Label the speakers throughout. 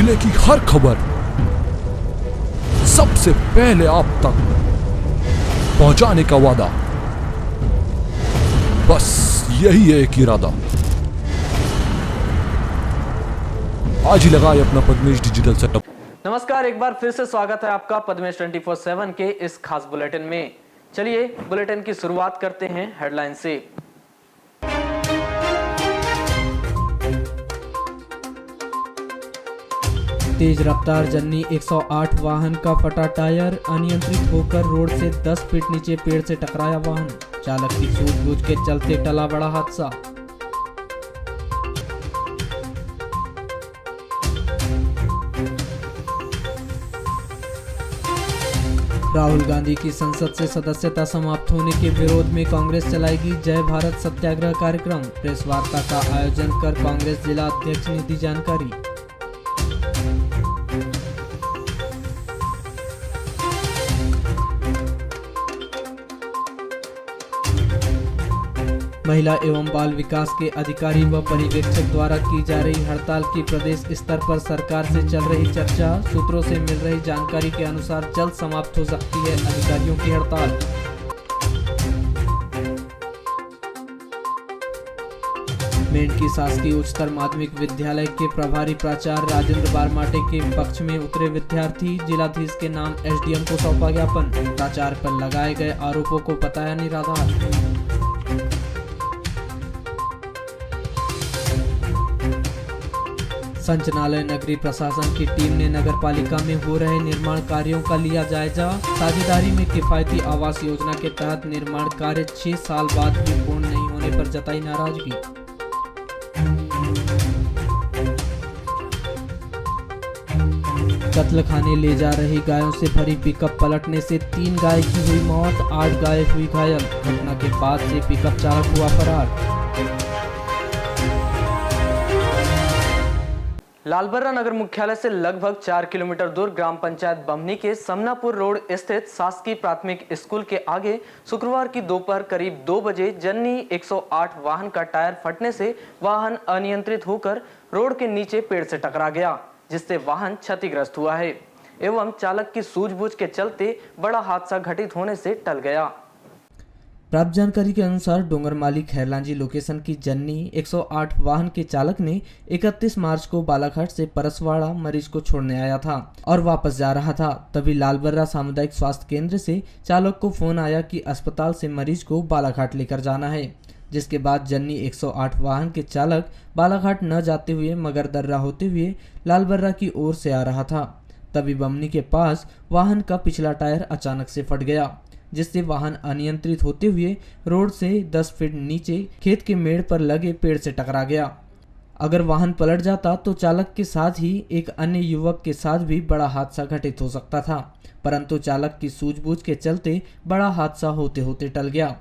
Speaker 1: जिले की हर खबर सबसे पहले आप तक पहुंचाने का वादा, बस यही है एक इरादा। आज ही लगाए अपना पद्मेश डिजिटल सेटअप।
Speaker 2: नमस्कार, एक बार फिर से स्वागत है आपका पद्मेश 24/7 के इस खास बुलेटिन में। चलिए बुलेटिन की शुरुआत करते हैं हेडलाइन से। तेज रफ्तार जन्नी 108 वाहन का फटा टायर, अनियंत्रित होकर रोड से 10 फीट नीचे पेड़ से टकराया वाहन, चालक की सूझबूझ के चलते टला बड़ा हादसा। राहुल गांधी की संसद से सदस्यता समाप्त होने के विरोध में कांग्रेस चलाएगी जय भारत सत्याग्रह कार्यक्रम, प्रेस वार्ता का आयोजन कर कांग्रेस जिला अध्यक्ष ने दी जानकारी। महिला एवं बाल विकास के अधिकारी व पर्यवेक्षक द्वारा की जा रही हड़ताल की प्रदेश स्तर पर सरकार से चल रही चर्चा, सूत्रों से मिल रही जानकारी के अनुसार जल्द समाप्त हो सकती है अधिकारियों की हड़ताल। मेंढकी शासकीय उच्चतर माध्यमिक विद्यालय के प्रभारी प्राचार्य राजेंद्र बारमाटे के पक्ष में उतरे विद्यार्थी, जिलाधीश के नाम एसडीएम को सौंपा ज्ञापन, प्राचार्य पर लगाए गए आरोपों को बताया निराधार। संचालय नगरीय प्रशासन की टीम ने नगर पालिका में हो रहे निर्माण कार्यों का लिया जायजा, साझेदारी में किफायती आवास योजना के तहत निर्माण कार्य 6 साल बाद भी पूर्ण नहीं होने पर जताई नाराजगी। कत्ल खाने ले जा रही गायों से भरी पिकअप पलटने से 3 गाय की हुई मौत, 8 गाय हुई घायल, घटना के बाद से पिकअप चालक हुआ फरार। लालबर्रा नगर मुख्यालय से लगभग 4 किलोमीटर दूर ग्राम पंचायत बमनी के समनापुर रोड स्थित शासकीय प्राथमिक स्कूल के आगे शुक्रवार की दोपहर करीब 2 बजे जन्नी 108 वाहन का टायर फटने से वाहन अनियंत्रित होकर रोड के नीचे पेड़ से टकरा गया, जिससे वाहन क्षतिग्रस्त हुआ है एवं चालक की सूझबूझ के चलते बड़ा हादसा घटित होने से टल गया। प्राप्त जानकारी के अनुसार डोंगरमाली खैरलांजी लोकेशन की जन्नी 108 वाहन के चालक ने 31 मार्च को बालाघाट से परसवाड़ा मरीज को छोड़ने आया था और वापस जा रहा था। तभी लालबर्रा सामुदायिक स्वास्थ्य केंद्र से चालक को फोन आया कि अस्पताल से मरीज को बालाघाट लेकर जाना है, जिसके बाद जन्नी 108 वाहन के चालक बालाघाट न जाते हुए मगरदर्रा होते हुए लालबर्रा की ओर से आ रहा था। तभी बमनी के पास वाहन का पिछला टायर अचानक से फट गया, जिससे वाहन अनियंत्रित होते हुए रोड से 10 फीट नीचे खेत के मेड़ पर लगे पेड़ से टकरा गया। अगर वाहन पलट जाता तो चालक के साथ ही एक अन्य युवक के साथ भी बड़ा हादसा घटित हो सकता था, परंतु चालक की सूझबूझ के चलते बड़ा हादसा होते होते टल गया।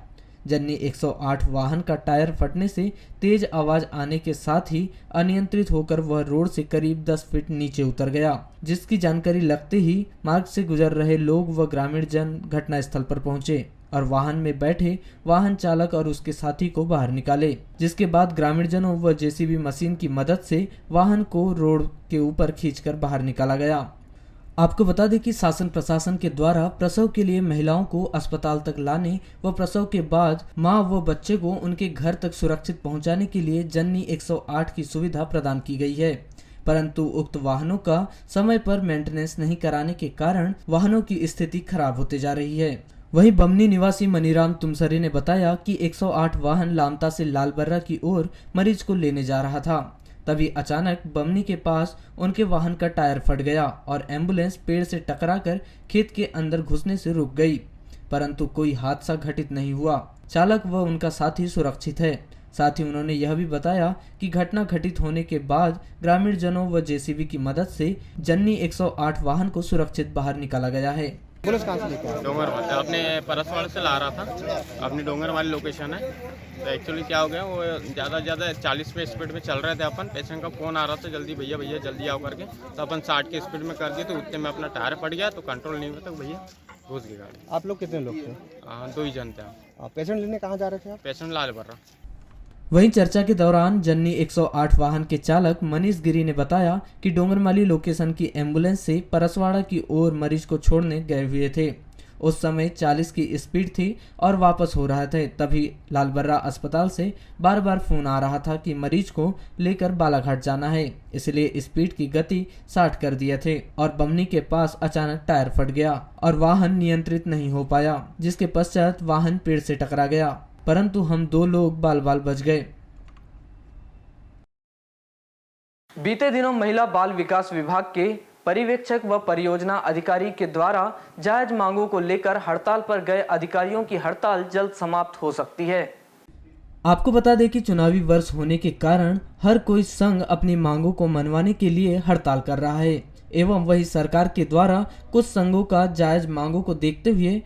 Speaker 2: जन्नी 108 वाहन का टायर फटने से तेज आवाज आने के साथ ही अनियंत्रित होकर वह रोड से करीब 10 फीट नीचे उतर गया, जिसकी जानकारी लगते ही मार्ग से गुजर रहे लोग व ग्रामीण जन घटनास्थल पर पहुंचे और वाहन में बैठे वाहन चालक और उसके साथी को बाहर निकाले, जिसके बाद ग्रामीण जनों व जेसीबी मशीन की मदद से वाहन को रोड के ऊपर खींचकर बाहर निकाला गया। आपको बता दें कि शासन प्रशासन के द्वारा प्रसव के लिए महिलाओं को अस्पताल तक लाने व प्रसव के बाद मां व बच्चे को उनके घर तक सुरक्षित पहुंचाने के लिए जन्नी 108 की सुविधा प्रदान की गई है, परंतु उक्त वाहनों का समय पर मेंटेनेंस नहीं कराने के कारण वाहनों की स्थिति खराब होते जा रही है। वहीं बमनी निवासी मनीराम तुमसरे ने बताया कि 108 वाहन लामता से लालबर्रा की ओर मरीज को लेने जा रहा था, तभी अचानक बमनी के पास उनके वाहन का टायर फट गया और एम्बुलेंस पेड़ से टकराकर खेत के अंदर घुसने से रुक गई, परंतु कोई हादसा घटित नहीं हुआ। चालक व उनका साथी सुरक्षित है। साथ ही उन्होंने यह भी बताया कि घटना घटित होने के बाद ग्रामीण जनों व जेसीबी की मदद से जन्नी 108 वाहन को सुरक्षित बाहर निकाला गया है।
Speaker 3: पुलिस कहाँ से लेके आया? डोंगर वाले अपने परसवाड़ से ला रहा था, अपनी डोंगर वाली लोकेशन है। तो एक्चुअली क्या हो गया, वो ज़्यादा 40 पे स्पीड में चल रहे थे अपन। पेशेंट का फ़ोन आ रहा था, जल्दी भैया जल्दी आओ करके। तो अपन 60 की स्पीड में कर दिए, तो उतने में अपना टायर फट गया, तो कंट्रोल नहीं हुआ, तो भैया घुस गई गाड़ी।
Speaker 4: आप लोग कितने लोग थे?
Speaker 3: 2 ही जन थे।
Speaker 4: पेशेंट लेने कहाँ जा रहे थे आप?
Speaker 3: पेशेंट लालबर्रा।
Speaker 2: वहीं चर्चा के दौरान जन्नी 108 वाहन के चालक मनीष गिरी ने बताया कि डोंगरमाली लोकेशन की एम्बुलेंस से परसवाड़ा की ओर मरीज को छोड़ने गए हुए थे। उस समय 40 की स्पीड थी और वापस हो रहे थे। तभी लालबर्रा अस्पताल से बार बार फोन आ रहा था कि मरीज को लेकर बालाघाट जाना है, इसलिए स्पीड की गति 60 कर दिए थे और बमनी के पास अचानक टायर फट गया और वाहन नियंत्रित नहीं हो पाया, जिसके पश्चात वाहन पेड़ से टकरा गया, परंतु हम 2 लोग बाल बाल बच गए। बीते दिनों महिला बाल विकास विभाग के पर्यवेक्षक व परियोजना अधिकारी के द्वारा जायज मांगों को लेकर हड़ताल पर गए अधिकारियों की हड़ताल जल्द समाप्त हो सकती है। आपको बता दें कि चुनावी वर्ष होने के कारण हर कोई संघ अपनी मांगों को मनवाने के लिए हड़ताल कर रहा है एवं वही सरकार के द्वारा कुछ संघों का जायज मांगों को देखते हुए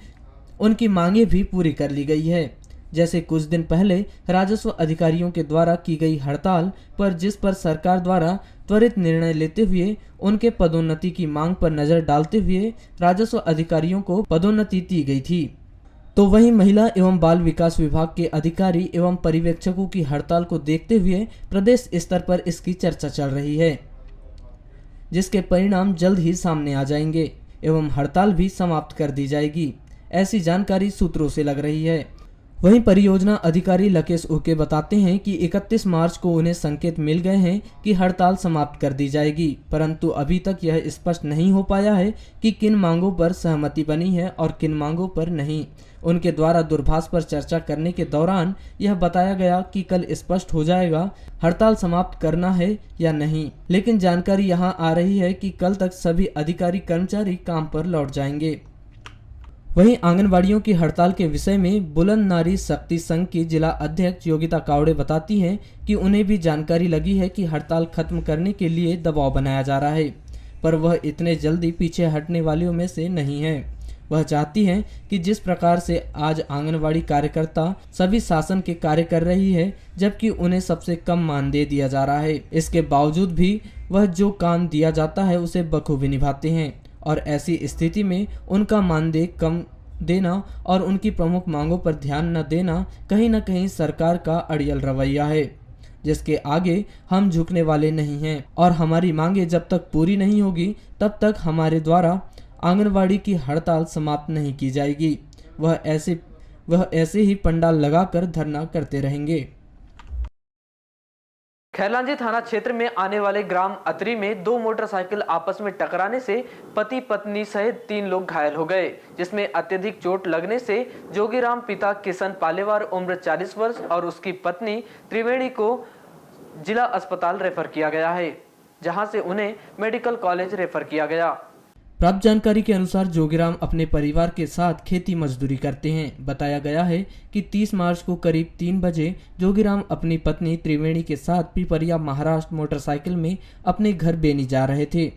Speaker 2: उनकी मांगे भी पूरी कर ली गई है। जैसे कुछ दिन पहले राजस्व अधिकारियों के द्वारा की गई हड़ताल पर जिस पर सरकार द्वारा त्वरित निर्णय लेते हुए उनके पदोन्नति की मांग पर नजर डालते हुए राजस्व अधिकारियों को पदोन्नति दी गई थी, तो वहीं महिला एवं बाल विकास विभाग के अधिकारी एवं पर्यवेक्षकों की हड़ताल को देखते हुए प्रदेश स्तर पर इसकी चर्चा चल रही है, जिसके परिणाम जल्द ही सामने आ जाएंगे एवं हड़ताल भी समाप्त कर दी जाएगी, ऐसी जानकारी सूत्रों से लग रही है। वहीं परियोजना अधिकारी लकेश उके बताते हैं कि 31 मार्च को उन्हें संकेत मिल गए हैं कि हड़ताल समाप्त कर दी जाएगी, परंतु अभी तक यह स्पष्ट नहीं हो पाया है कि किन मांगों पर सहमति बनी है और किन मांगों पर नहीं। उनके द्वारा दूरभाष पर चर्चा करने के दौरान यह बताया गया कि कल स्पष्ट हो जाएगा हड़ताल समाप्त करना है या नहीं, लेकिन जानकारी यहां आ रही है कि कल तक सभी अधिकारी कर्मचारी काम पर लौट जाएंगे। वहीं आंगनवाड़ियों की हड़ताल के विषय में बुलंद नारी शक्ति संघ की जिला अध्यक्ष योगिता कावड़े बताती हैं कि उन्हें भी जानकारी लगी है कि हड़ताल खत्म करने के लिए दबाव बनाया जा रहा है, पर वह इतने जल्दी पीछे हटने वालों में से नहीं है। वह चाहती हैं कि जिस प्रकार से आज आंगनवाड़ी कार्यकर्ता सभी शासन के कार्य कर रही है, जबकि उन्हें सबसे कम मानदेय दिया जा रहा है, इसके बावजूद भी वह जो काम दिया जाता है उसे बखूबी निभाते हैं और ऐसी स्थिति में उनका मानदेय कम देना और उनकी प्रमुख मांगों पर ध्यान न देना कहीं न कहीं सरकार का अड़ियल रवैया है, जिसके आगे हम झुकने वाले नहीं हैं और हमारी मांगे जब तक पूरी नहीं होगी तब तक हमारे द्वारा आंगनवाड़ी की हड़ताल समाप्त नहीं की जाएगी। वह ऐसे ही पंडाल लगाकर धरना करते रहेंगे। खैरलांजी थाना क्षेत्र में आने वाले ग्राम अतरी में 2 मोटरसाइकिल आपस में टकराने से पति पत्नी सहित 3 लोग घायल हो गए, जिसमें अत्यधिक चोट लगने से जोगीराम पिता किशन पालेवार उम्र 40 वर्ष और उसकी पत्नी त्रिवेणी को जिला अस्पताल रेफर किया गया है, जहां से उन्हें मेडिकल कॉलेज रेफर किया गया। प्राप्त जानकारी के अनुसार जोगीराम अपने परिवार के साथ खेती मजदूरी करते हैं। बताया गया है कि 30 मार्च को करीब 3 बजे जोगीराम अपनी पत्नी त्रिवेणी के साथ पिपरिया महाराष्ट्र मोटरसाइकिल में अपने घर बेनी जा रहे थे।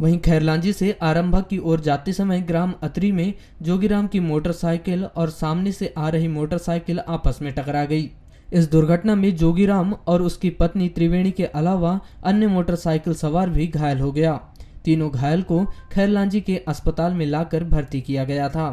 Speaker 2: वहीं खैरलांजी से आरंभा की ओर जाते समय ग्राम अतरी में जोगीराम की मोटरसाइकिल और सामने से आ रही मोटरसाइकिल आपस में टकरा गई। इस दुर्घटना में जोगीराम और उसकी पत्नी त्रिवेणी के अलावा अन्य मोटरसाइकिल सवार भी घायल हो गया। तीनों घायल को खैरलांजी के अस्पताल में लाकर भर्ती किया गया था।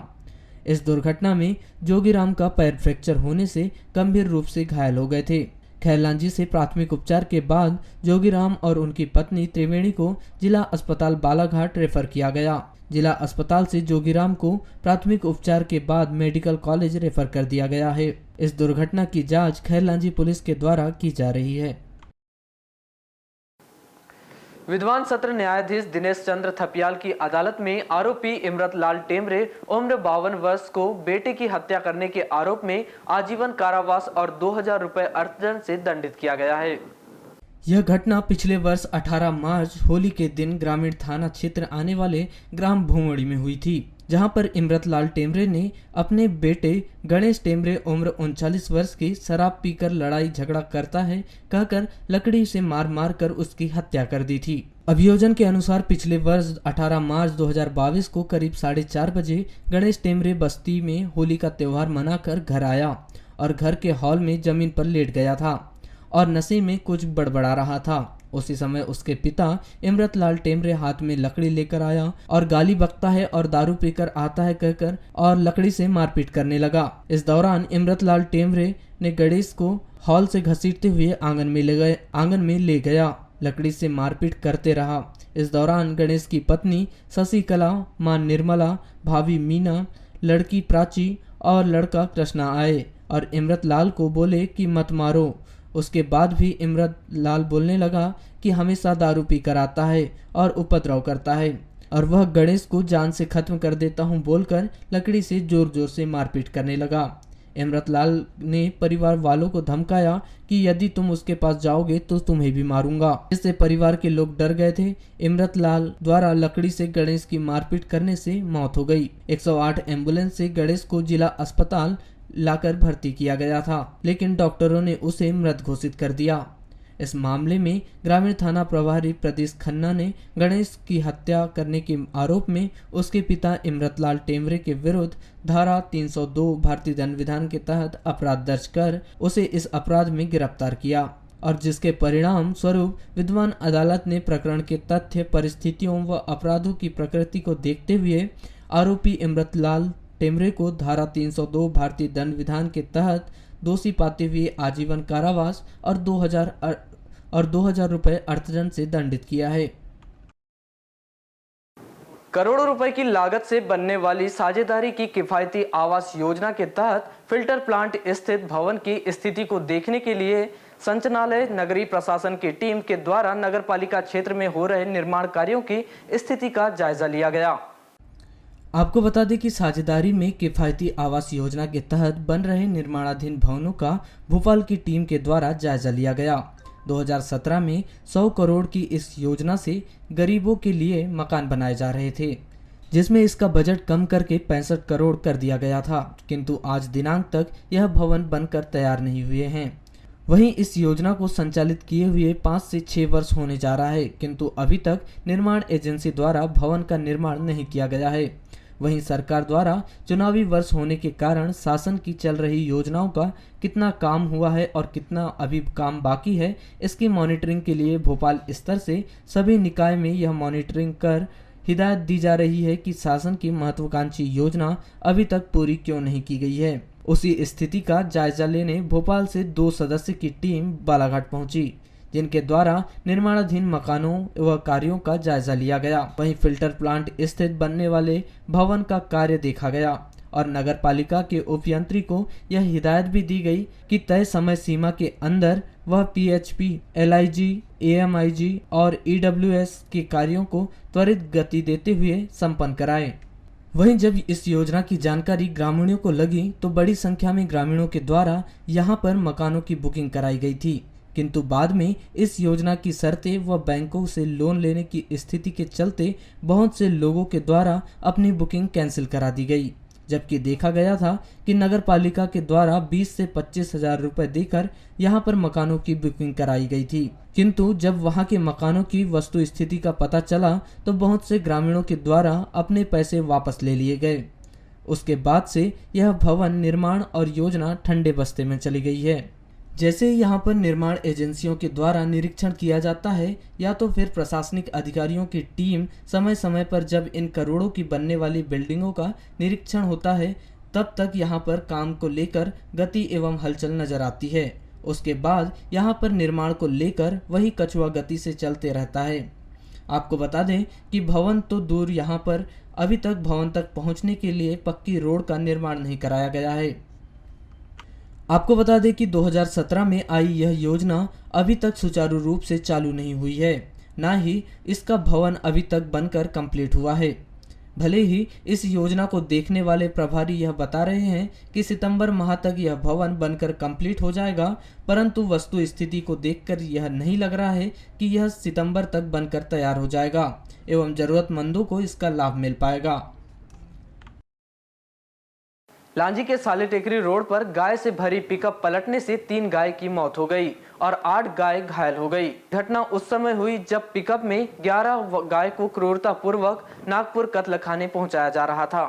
Speaker 2: इस दुर्घटना में जोगीराम का पैर फ्रैक्चर होने से गंभीर रूप से घायल हो गए थे। खैरलांजी से प्राथमिक उपचार के बाद जोगीराम और उनकी पत्नी त्रिवेणी को जिला अस्पताल बालाघाट रेफर किया गया। जिला अस्पताल से जोगीराम को प्राथमिक उपचार के बाद मेडिकल कॉलेज रेफर कर दिया गया है। इस दुर्घटना की जांच खैरलांजी पुलिस के द्वारा की जा रही है। विद्वान सत्र न्यायाधीश दिनेश चंद्र थपियाल की अदालत में आरोपी इमरतलाल टेमरे उम्र 52 वर्ष को बेटे की हत्या करने के आरोप में आजीवन कारावास और 2000 रुपए अर्थदंड से दंडित किया गया है। यह घटना पिछले वर्ष 18 मार्च होली के दिन ग्रामीण थाना क्षेत्र आने वाले ग्राम भूमड़ी में हुई थी, जहां पर इमरतलाल टेमरे ने अपने बेटे गणेश टेमरे उम्र 39 वर्ष की शराब पीकर लड़ाई झगड़ा करता है कहकर लकड़ी से मार मार कर उसकी हत्या कर दी थी। अभियोजन के अनुसार पिछले वर्ष 18 मार्च 2022 को करीब 4:30 बजे गणेश टेमरे बस्ती में होली का त्योहार मनाकर घर आया और घर के हॉल में जमीन पर लेट गया था और नशे में कुछ बड़बड़ा रहा था।
Speaker 4: उसी समय उसके पिता इमरतलाल टेमरे हाथ में लकड़ी लेकर आया और गाली बकता है और दारू पीकर आता है कहकर और लकड़ी से मारपीट करने लगा। इस दौरान इमरतलाल टेमरे ने गणेश को हॉल से घसीटते हुए आंगन में ले गया, लकड़ी से मारपीट करते रहा। इस दौरान गणेश की पत्नी शशिकला, मां निर्मला, भाभी मीना, लड़की प्राची और लड़का कृष्णा आए और इमरतलाल को बोले कि मत मारो। उसके बाद भी इमरतलाल बोलने लगा कि हमेशा दारू पीकर आता है और उपद्रव करता है और वह गणेश को जान से खत्म कर देता हूँ बोलकर लकड़ी से जोर जोर से मारपीट करने लगा। इमरतलाल ने परिवार वालों को धमकाया कि यदि तुम उसके पास जाओगे तो तुम्हें भी मारूंगा। इससे परिवार के लोग डर गए थे। इमरतलाल द्वारा लकड़ी से गणेश की मारपीट करने से मौत हो गई। 108 एम्बुलेंस से गणेश को जिला अस्पताल लाकर भर्ती किया गया था, लेकिन डॉक्टरों ने उसे मृत घोषित कर दिया। इस मामले में ग्रामीण थाना प्रभारी प्रदीश खन्ना ने गणेश की हत्या करने के आरोप में उसके पिता इमरतलाल टेमरे के विरुद्ध धारा 302 भारतीय दंड विधान के तहत अपराध दर्ज कर उसे इस अपराध में गिरफ्तार किया और जिसके परिणाम स्वरूप विद्वान अदालत ने प्रकरण के तथ्य, परिस्थितियों व अपराधों की प्रकृति को देखते हुए आरोपी इमरतलाल टेमरे को धारा 302 भारतीय दंड विधान के तहत दोषी पाते हुए आजीवन कारावास और 2000 रुपए अर्थदंड से दंडित किया है।
Speaker 2: करोड़ों रुपए की लागत से बनने वाली साझेदारी की किफायती आवास योजना के तहत फिल्टर प्लांट स्थित भवन की स्थिति को देखने के लिए संचालनालय नगरीय प्रशासन की टीम के द्वारा नगरपालिका क्षेत्र में हो रहे निर्माण कार्यों की स्थिति का जायजा लिया गया।
Speaker 4: आपको बता दें कि साझेदारी में किफायती आवास योजना के तहत बन रहे निर्माणाधीन भवनों का भोपाल की टीम के द्वारा जायजा लिया गया। 2017 में 100 करोड़ की इस योजना से गरीबों के लिए मकान बनाए जा रहे थे, जिसमें इसका बजट कम करके 65 करोड़ कर दिया गया था, किंतु आज दिनांक तक यह भवन बनकर तैयार नहीं हुए हैं। वहीं इस योजना को संचालित किए हुए 5 से 6 वर्ष होने जा रहा है, किंतु अभी तक निर्माण एजेंसी द्वारा भवन का निर्माण नहीं किया गया है। वहीं सरकार द्वारा चुनावी वर्ष होने के कारण शासन की चल रही योजनाओं का कितना काम हुआ है और कितना अभी काम बाकी है, इसकी मॉनिटरिंग के लिए भोपाल स्तर से सभी निकाय में यह मॉनिटरिंग कर हिदायत दी जा रही है कि शासन की महत्वाकांक्षी योजना अभी तक पूरी क्यों नहीं की गई है। उसी स्थिति का जायजा लेने भोपाल से 2 सदस्य की टीम बालाघाट पहुंची, जिनके द्वारा निर्माणाधीन मकानों व कार्यों का जायजा लिया गया। वहीं फिल्टर प्लांट स्थित बनने वाले भवन का कार्य देखा गया और नगर पालिका के उपयंत्री को यह हिदायत भी दी गई कि तय समय सीमा के अंदर वह PHP, LIG, AMIG और EWS के कार्यों को त्वरित गति देते हुए संपन्न कराए। वहीं जब इस योजना की जानकारी ग्रामीणों को लगी तो बड़ी संख्या में ग्रामीणों के द्वारा यहां पर मकानों की बुकिंग कराई गई थी, किंतु बाद में इस योजना की शर्तें व बैंकों से लोन लेने की स्थिति के चलते बहुत से लोगों के द्वारा अपनी बुकिंग कैंसिल करा दी गई, जबकि देखा गया था कि नगर पालिका के द्वारा 20 से 25 हजार रुपए देकर यहां पर मकानों की बुकिंग कराई गई थी, किंतु जब वहां के मकानों की वस्तु स्थिति का पता चला तो बहुत से ग्रामीणों के द्वारा अपने पैसे वापस ले लिए गए। उसके बाद से यह भवन निर्माण और योजना ठंडे बस्ते में चली गई है। जैसे यहाँ पर निर्माण एजेंसियों के द्वारा निरीक्षण किया जाता है या तो फिर प्रशासनिक अधिकारियों की टीम समय समय पर जब इन करोड़ों की बनने वाली बिल्डिंगों का निरीक्षण होता है, तब तक यहाँ पर काम को लेकर गति एवं हलचल नजर आती है। उसके बाद यहाँ पर निर्माण को लेकर वही कछुआ गति से चलते रहता है। आपको बता दें कि भवन तो दूर, यहाँ पर अभी तक भवन तक पहुँचने के लिए पक्की रोड का निर्माण नहीं कराया गया है। आपको बता दें कि 2017 में आई यह योजना अभी तक सुचारू रूप से चालू नहीं हुई है, ना ही इसका भवन अभी तक बनकर कंप्लीट हुआ है। भले ही इस योजना को देखने वाले प्रभारी यह बता रहे हैं कि सितंबर माह तक यह भवन बनकर कंप्लीट हो जाएगा, परंतु वस्तु स्थिति को देखकर यह नहीं लग रहा है कि यह सितंबर तक बनकर तैयार हो जाएगा एवं जरूरतमंदों को इसका लाभ मिल पाएगा।
Speaker 2: लांजी के साले टेकरी रोड पर गाय से भरी पिकअप पलटने से 3 गाय की मौत हो गई और 8 गाय घायल हो गई। घटना उस समय हुई जब पिकअप में 11 गाय को क्रूरतापूर्वक नागपुर कत्लखाने पहुंचाया जा रहा था।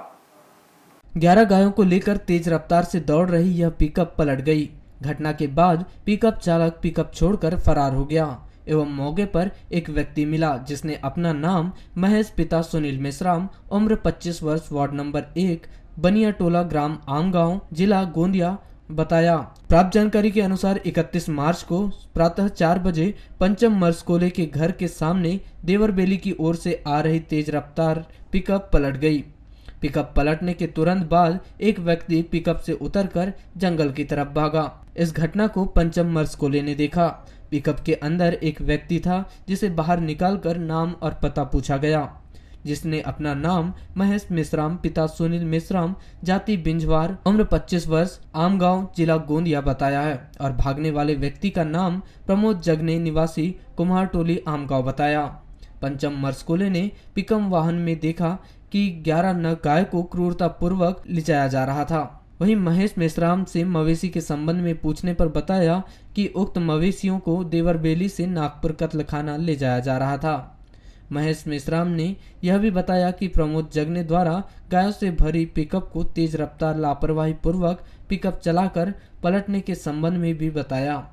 Speaker 4: 11 गायों को लेकर तेज रफ्तार से दौड़ रही यह पिकअप पलट गई। घटना के बाद पिकअप चालक पिकअप छोड़कर फरार हो गया। एवं मौके पर एक व्यक्ति मिला जिसने अपना नाम महेश पिता सुनील मेश्राम उम्र 25 वर्ष वार्ड नंबर 1 बनिया टोला ग्राम आमगांव जिला गोंदिया बताया। प्राप्त जानकारी के अनुसार 31 मार्च को प्रातः 4 बजे पंचम मरसकोले के घर के सामने देवरबेली की ओर से आ रही तेज रफ्तार पिकअप पलट गई। पिकअप पलटने के तुरंत बाद एक व्यक्ति पिकअप से उतरकर जंगल की तरफ भागा। इस घटना को पंचम मरसकोले ने देखा। पिकअप के अंदर एक व्यक्ति था जिसे बाहर निकालकर नाम और पता पूछा गया, जिसने अपना नाम महेश मेश्राम पिता सुनील मेश्राम जाति बिंजवार उम्र 25 वर्ष आमगांव जिला गोंदिया बताया है और भागने वाले व्यक्ति का नाम प्रमोद जगने निवासी कुम्हारटोली आमगांव बताया। पंचम मरसकोले ने पिकअप वाहन में देखा कि 11 नग गाय को क्रूरता पूर्वक ले जाया जा रहा था। वहीं महेश मेश्राम से मवेशी के संबंध में पूछने पर बताया कि उक्त मवेशियों को देवरबेली से नागपुर कत्लखाना ले जाया जा रहा था। महेश मेश्राम ने यह भी बताया कि प्रमोद जगने द्वारा गायों से भरी पिकअप को तेज रफ्तार लापरवाही पूर्वक पिकअप चलाकर पलटने के संबंध में भी बताया।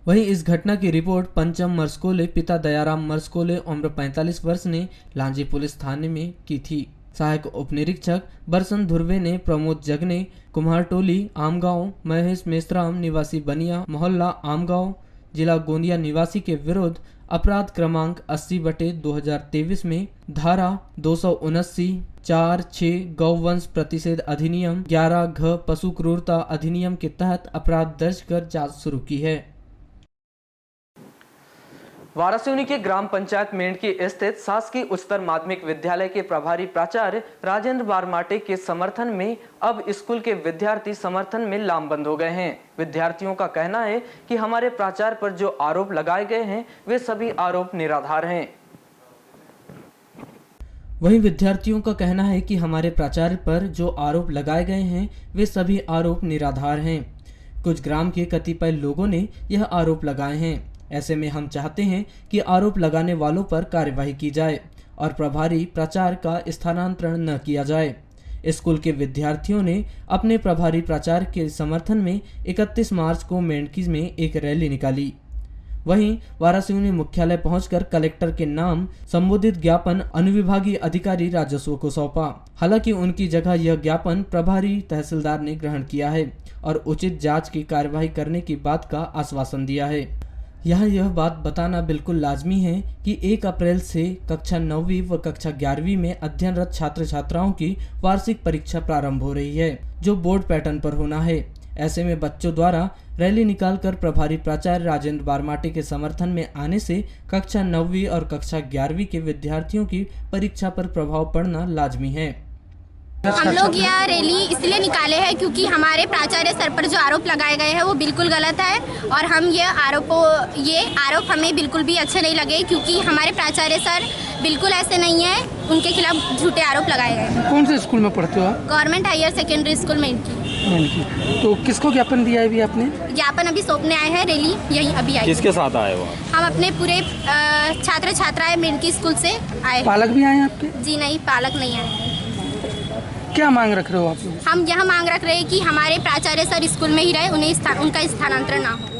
Speaker 4: वहीं इस घटना की रिपोर्ट पंचम मरसकोले पिता दयाराम मरसकोले उम्र 45 वर्ष ने लांजी पुलिस थाने में की थी। सहायक उप निरीक्षक बरसन धुर्वे ने प्रमोद जगने कुम्हारटोली आमगांव महेश मेश्राम निवासी बनिया मोहल्ला आमगांव जिला गोंदिया निवासी के विरुद्ध अपराध क्रमांक 80/2023 में धारा 279 4-6 गौवंश प्रतिषेध अधिनियम 11 घ पशु क्रूरता अधिनियम के तहत अपराध दर्ज कर जांच शुरू की है।
Speaker 2: वारासिवनी के ग्राम पंचायत मेंढकी स्थित शासकीय उच्चतर माध्यमिक विद्यालय के प्रभारी प्राचार्य राजेंद्र बारमाटे के समर्थन में अब स्कूल के विद्यार्थी समर्थन में लामबंद हो गए हैं। विद्यार्थियों का कहना है कि हमारे प्राचार्य पर जो आरोप लगाए गए हैं वे सभी आरोप निराधार हैं।
Speaker 4: वहीं विद्यार्थियों का कहना है कि हमारे प्राचार्य पर जो आरोप लगाए गए हैं वे सभी आरोप निराधार हैं। कुछ ग्राम के कतिपय लोगों ने यह आरोप लगाए हैं। ऐसे में हम चाहते हैं कि आरोप लगाने वालों पर कार्यवाही की जाए और प्रभारी प्राचार्य का स्थानांतरण न किया जाए। स्कूल के विद्यार्थियों ने अपने प्रभारी प्राचार्य के समर्थन में 31 मार्च को मेंढकी में एक रैली निकाली। वहीं वारासिवनी मुख्यालय पहुंचकर कलेक्टर के नाम संबोधित ज्ञापन अनुविभागीय अधिकारी राजस्व को सौंपा। हालांकि उनकी जगह यह ज्ञापन प्रभारी तहसीलदार ने ग्रहण किया है और उचित जांच की कार्यवाही करने की बात का आश्वासन दिया है। यहाँ यह बात बताना बिल्कुल लाजमी है कि 1 अप्रैल से कक्षा 9वीं व कक्षा 11वीं में अध्ययनरत छात्र छात्राओं की वार्षिक परीक्षा प्रारंभ हो रही है, जो बोर्ड पैटर्न पर होना है। ऐसे में बच्चों द्वारा रैली निकालकर प्रभारी प्राचार्य राजेंद्र बारमाटे के समर्थन में आने से कक्षा 9वीं और कक्षा 11वीं के विद्यार्थियों की परीक्षा पर प्रभाव पड़ना लाजमी है।
Speaker 5: हम लोग यह रैली इसलिए निकाले हैं क्योंकि हमारे प्राचार्य सर पर जो आरोप लगाए गए हैं वो बिल्कुल गलत है और हम ये आरोप हमें बिल्कुल भी अच्छे नहीं लगे, क्योंकि हमारे प्राचार्य सर बिल्कुल ऐसे नहीं है, उनके खिलाफ झूठे आरोप लगाए गए हैं।
Speaker 6: कौन से स्कूल में पढ़ते हो आप?
Speaker 5: Government higher secondary school Mendhaki.
Speaker 6: तो किसको ज्ञापन दिया है अभी आपने?
Speaker 5: ज्ञापन अभी सौंपने आए हैं, रैली यही अभी आई।
Speaker 7: किसके साथ आए हो?
Speaker 5: हम अपने पूरे छात्र छात्राएं मेंढकी स्कूल से आए।
Speaker 6: पालक भी आए हैं आपके?
Speaker 5: जी नहीं, पालक नहीं आए।
Speaker 6: क्या मांग रख रहे हो आप लोग?
Speaker 5: हम यह मांग रख रहे हैं कि हमारे प्राचार्य सर स्कूल में ही रहे, उनका स्थानांतरण ना हो।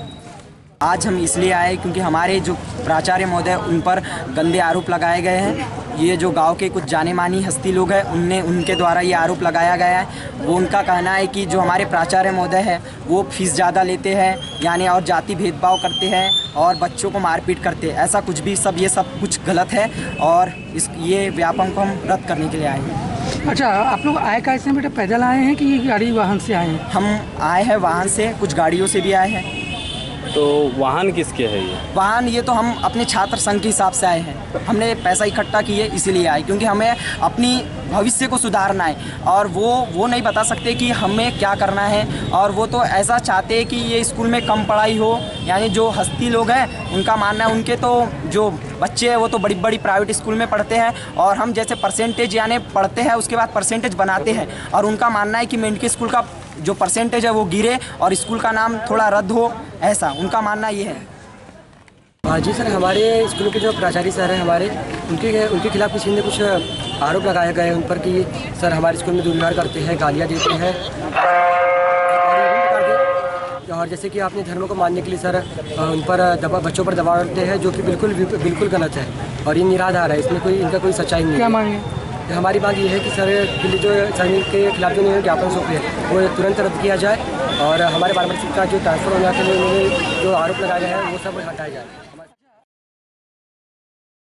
Speaker 8: आज हम इसलिए आए क्योंकि हमारे जो प्राचार्य महोदय उन पर गंदे आरोप लगाए गए हैं। ये जो गांव के कुछ जाने मानी हस्ती लोग हैं उनके द्वारा ये आरोप लगाया गया है। वो उनका कहना है कि जो हमारे प्राचार्य महोदय है वो फीस ज़्यादा लेते हैं, यानी और जाति भेदभाव करते हैं और बच्चों को मारपीट करते हैं। ऐसा कुछ भी ये सब कुछ गलत है और ये व्यापम को हम रद्द करने के लिए आए हैं।
Speaker 6: अच्छा, आप लोग आए कैसे बेटा? पैदल आए हैं कि ये गाड़ी वाहन से आए हैं?
Speaker 8: हम आए हैं वाहन से, कुछ गाड़ियों से भी आए हैं।
Speaker 7: तो वाहन किसके है ये?
Speaker 8: वाहन ये तो हम अपने छात्र संघ के हिसाब से आए हैं। हमने पैसा इकट्ठा किए इसीलिए आए, क्योंकि हमें अपनी भविष्य को सुधारना है और वो नहीं बता सकते कि हमें क्या करना है। और वो तो ऐसा चाहते हैं कि ये स्कूल में कम पढ़ाई हो, यानी जो हस्ती लोग हैं उनका मानना है उनके तो जो बच्चे हैं वो तो बड़ी बड़ी प्राइवेट स्कूल में पढ़ते हैं और हम जैसे परसेंटेज यानी पढ़ते हैं उसके बाद परसेंटेज बनाते हैं। और उनका मानना है कि मेंढकी स्कूल का जो परसेंटेज है वो गिरे और स्कूल का नाम थोड़ा रद्द हो, ऐसा उनका मानना ये है।
Speaker 9: हाँ जी सर, हमारे स्कूल के जो प्राचार्य सर हैं हमारे उनके खिलाफ किसी ने कुछ आरोप लगाए गए उन पर कि सर हमारे स्कूल में दुर्व्यवहार करते हैं, गालियाँ देते हैं और जैसे कि अपने धर्म को मानने के लिए सर उन पर बच्चों पर दबाव डालते हैं, जो कि बिल्कुल गलत है और ये निराधार है, इसमें इनका कोई सच्चाई नहीं है।
Speaker 6: क्या मांगे?
Speaker 9: हमारी मांग ये है कि सर दिल्ली जो सैनिक के खिलाफ जो ज्ञापन सौंपे हैं वो तुरंत रद्द किया जाए और हमारे बारहवीं का जो ट्रांसफर होने के लिए उन्होंने जो आरोप लगाए गए हैं वो सब हटाया जाए।